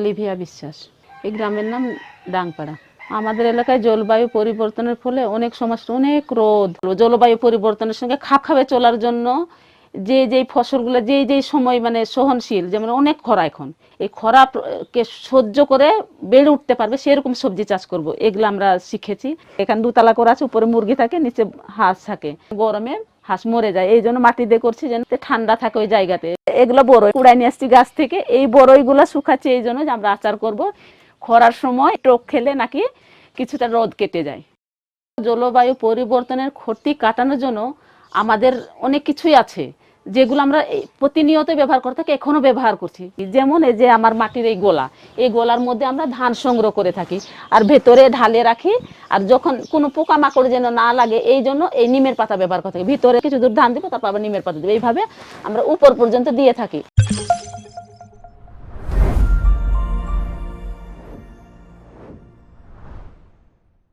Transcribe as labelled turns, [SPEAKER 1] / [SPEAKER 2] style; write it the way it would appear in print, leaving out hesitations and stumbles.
[SPEAKER 1] লিভিয়া বিশ্বাস। এই গ্রামের নাম ডাংপাড়া। আমাদের এলাকায় জলবায়ু পরিবর্তনের ফলে অনেক সমস্যা, অনেক রোদ। জলবায়ু পরিবর্তনের সঙ্গে খাপ খাপে চলার জন্য যেই ফসলগুলো যেই সময় মানে সহনশীল, যেমন অনেক খরা, এখন এই খরাকে সহ্য করে বেড়ে উঠতে পারবে সেরকম সবজি চাষ করব, এগুলো আমরা শিখেছি। এখানে দুতলা করে আছে, উপরে মুরগি থাকে, নিচে হাঁস থাকে। গরমে হাঁস মরে যায়, এই জন্য মাটি দিয়ে করছি যেন ঠান্ডা থাকে ওই জায়গাতে। এগুলো বড়ই কুড়াই নিয়ে আসছি গাছ থেকে, এই বড়ইগুলো শুকাচ্ছি এই জন্য যে আমরা আচার করব। খরার সময় টক খেলে নাকি কিছুটা রোদ কেটে যায়। জলবায়ু পরিবর্তনের ক্ষতি কাটানোর জন্য আমাদের অনেক কিছুই আছে, যেগুলো আমরা প্রতিনিয়ত ব্যবহার করে থাকি, এখনো ব্যবহার করছি। যেমন এই যে আমার মাটির এই গোলা, এই গোলার মধ্যে আমরা ধান সংগ্রহ করে থাকি, আর ভেতরে ঢালে রাখি। আর যখন কোনো পোকামাকড় যেন না লাগে এই জন্য এই নিমের পাতা ব্যবহার করে থাকি। ভিতরে কিছু দূর ধান দিব, তারপর আবার নিমের পাতা দিব, এইভাবে আমরা উপর পর্যন্ত দিয়ে থাকি।